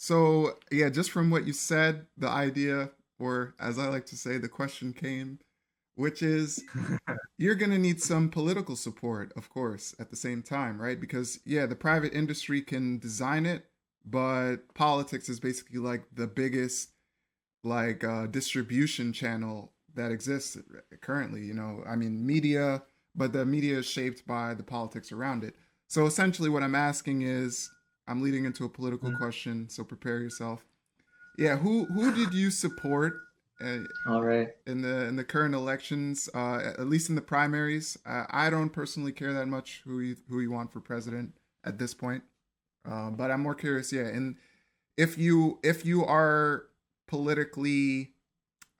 So, yeah, just from what you said, the idea, or as I like to say, the question came, which is you're going to need some political support, of course, at the same time, right? Because, yeah, the private industry can design it, but politics is basically like the biggest, like, distribution channel that exists currently. I mean, media, but the media is shaped by the politics around it. So essentially, what I'm asking is, I'm leading into a political Mm. question, so prepare yourself. Yeah, who did you support uh, All right. in the current elections? At least in the primaries. I don't personally care that much who you want for president at this point. But I'm more curious. Yeah, and if you are politically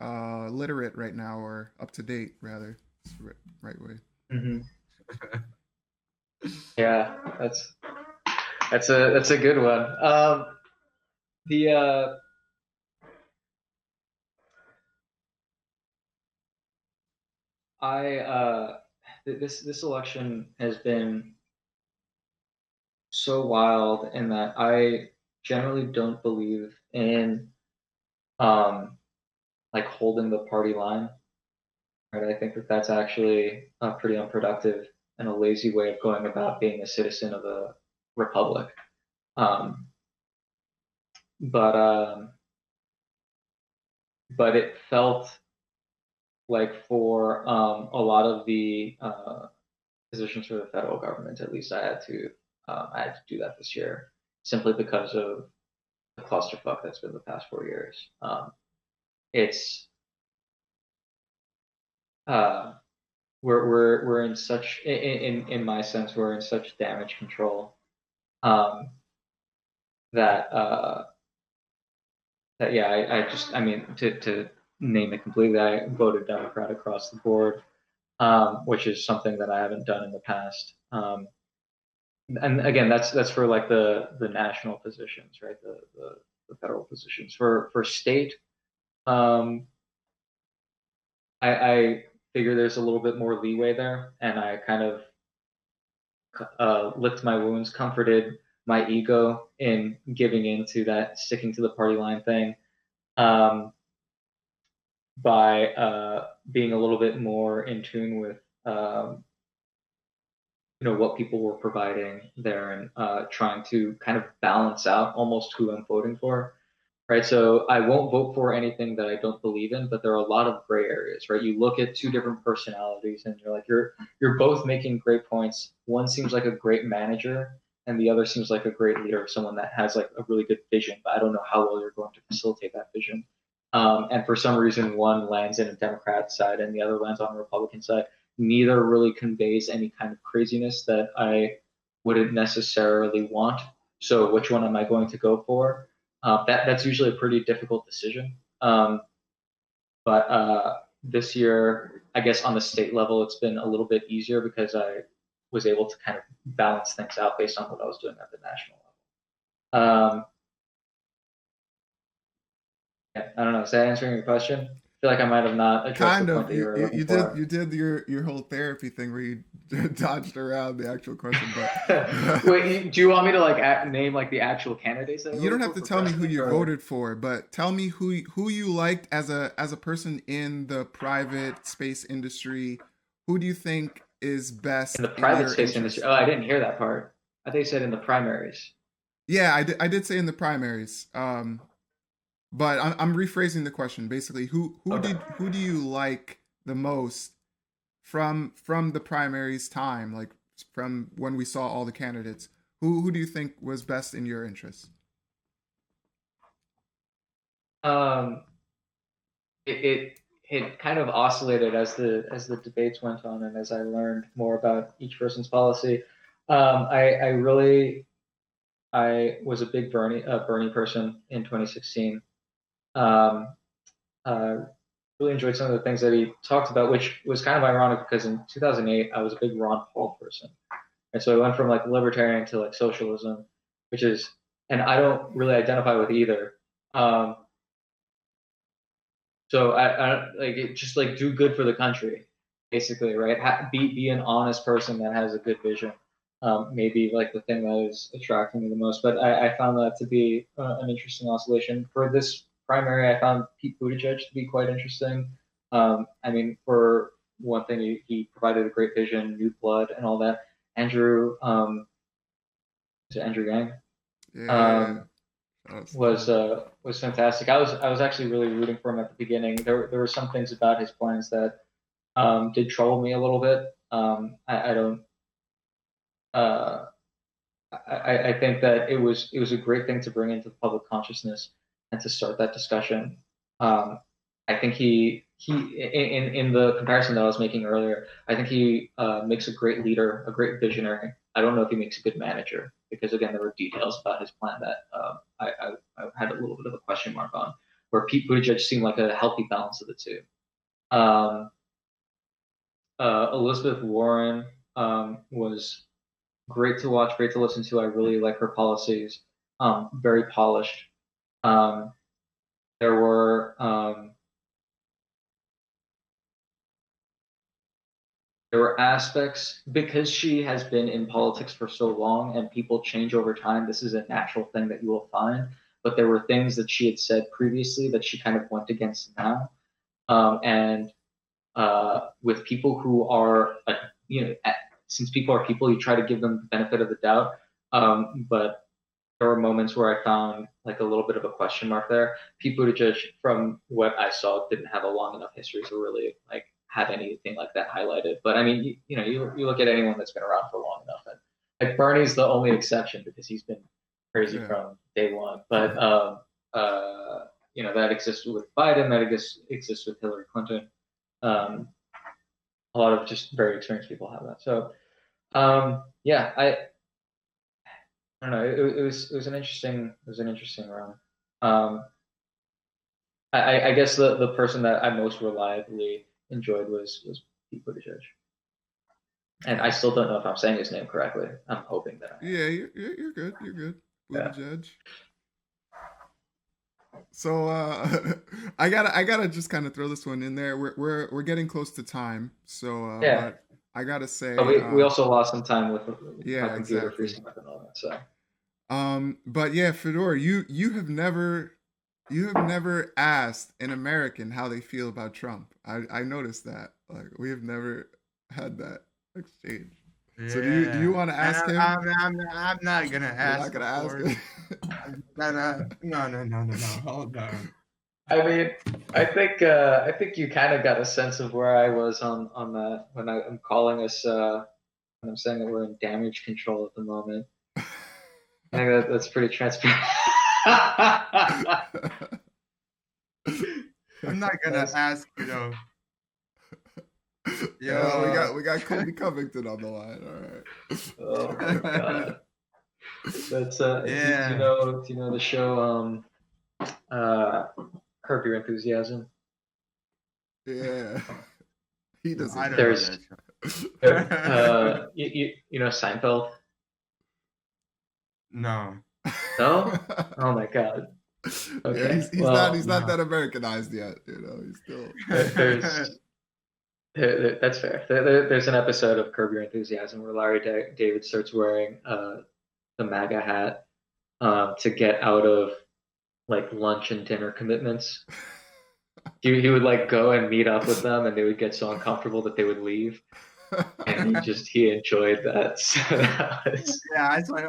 literate right now, or up to date rather, it's the right way. Hmm. Yeah, that's a good one. The I this election has been so wild in that I generally don't believe in um like holding the party line, right? I think that that's actually pretty unproductive and a lazy way of going about being a citizen of a republic. Um, but um, but it felt like for a lot of the positions for the federal government, at least I had to do that this year simply because of the clusterfuck that's been the past 4 years. It's uh, we're in such in my sense we're in such damage control um, that that yeah I mean to name it completely, I voted Democrat across the board, which is something that I haven't done in the past. And again, that's for like the national positions, right? The federal positions. For state, um, I figure there's a little bit more leeway there, and I kind of licked my wounds, comforted my ego in giving in to that sticking to the party line thing, um, by being a little bit more in tune with what people were providing there, and trying to kind of balance out almost who I'm voting for, right? So I won't vote for anything that I don't believe in, but there are a lot of gray areas, right? You look at two different personalities and you're like, you're both making great points. One seems like a great manager, and the other seems like a great leader, someone that has like a really good vision, but I don't know how well you're going to facilitate that vision. And for some reason, one lands in a Democrat side and the other lands on a Republican side. Neither really conveys any kind of craziness that I wouldn't necessarily want. So which one am I going to go for? That's usually a pretty difficult decision. But this year, I guess on the state level, it's been a little bit easier because I was able to kind of balance things out based on what I was doing at the national level. Yeah, I don't know. Is that answering your question? I feel like I might have not addressed the Kind point of. that you You, were you looking you did for. you did your whole therapy thing where you dodged around the actual question, but Wait, do you want me to like name like the actual candidates that I you don't voted have to for tell me who president, you or voted for. But tell me who you liked as a person in the private space industry. Who do you think is in the best in private your space industry? Oh, interest? I didn't hear that part. I think you said in the primaries. Yeah, I did say in the primaries. But I'm rephrasing the question. Basically, Okay. who do you like the most from the primaries time, like from when we saw all the candidates? Who do you think was best in your interest? Um, it kind of oscillated as the debates went on and as I learned more about each person's policy. I really I was a big Bernie person in 2016. Um, uh, really enjoyed some of the things that he talked about, which was kind of ironic because in 2008 I was a big Ron Paul person, and so I went from like libertarian to like socialism, which is, and I don't really identify with either. Um, So I like it, just like do good for the country, basically, right? Be an honest person that has a good vision. maybe like the thing that is attracting me the most. But I found that to be an interesting oscillation. For this primary, I found Pete Buttigieg to be quite interesting. I mean, for one thing, he provided a great vision, new blood, and all that. Andrew, is it Andrew Yang? Yeah. Um, Shout outs to him. was fantastic. I was actually really rooting for him at the beginning. There were some things about his plans that did trouble me a little bit. I don't. Uh, I think that it was a great thing to bring into public consciousness and to start that discussion. Um, I think he in the comparison that I was making earlier, I think he makes a great leader, a great visionary. I don't know if he makes a good manager because again, there were details about his plan that I had a little bit of a question mark on. Where Pete Buttigieg seemed like a healthy balance of the two. Um, Elizabeth Warren was great to watch, great to listen to. I really like her policies. Very polished. Um, there were aspects because she has been in politics for so long and people change over time. This is a natural thing that you will find. But there were things that she had said previously that she kind of went against now. And with people who are, you know, since people are people, you try to give them the benefit of the doubt. But there were moments where I found like a little bit of a question mark there. Pete Buttigieg, from what I saw, didn't have a long enough history to really like have anything like that highlighted. But I mean, you look at anyone that's been around for long enough, and like Bernie's the only exception because he's been crazy Yeah. from day one. But that exists with Biden, that exists with Hillary Clinton. Um, a lot of just very experienced people have that. So yeah, I don't know. It was an interesting run. Um, I guess the person that I most reliably enjoyed was Pete Buttigieg, and I still don't know if I'm saying his name correctly. I'm hoping that I am. Yeah, you're good. You're good. Yeah. Buttigieg. So I gotta just kind of throw this one in there. We're getting close to time. So Yeah. but I gotta But say we also lost some time with my yeah, computer exactly. freezing up and all that. So But yeah, Fedor, you have never asked an American how they feel about Trump. I noticed that. Like we have never had that exchange. So do you Yeah, want to and ask him? I'm not gonna You're not ask, gonna of ask course. him. I'm gonna no. Hold on. I mean, I think you kind of got a sense of where I was on that when I'm calling us when I'm saying that we're in damage control at the moment. I think that's pretty transparent. I'm not gonna Nice. ask, Yeah, we yo. got we got Colby Covington on the line. All Oh my God. That's Yeah, do you know the show uh Curb Your Enthusiasm? right. Yeah, he no, doesn't I don't know. know There's that you know Seinfeld? No, No? Oh my God. Yeah, Okay. he's not Well, he's not no. that Americanized yet. He's still. there's that's fair. There's an episode of Curb Your Enthusiasm where David starts wearing the MAGA hat to get out of like lunch and dinner commitments. He would like go and meet up with them, and they would get so uncomfortable that they would leave. And he enjoyed that. So that was, Yeah, I started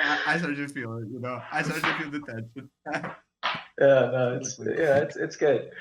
to feel it, I started to feel the tension. yeah, no, Exactly. it's good.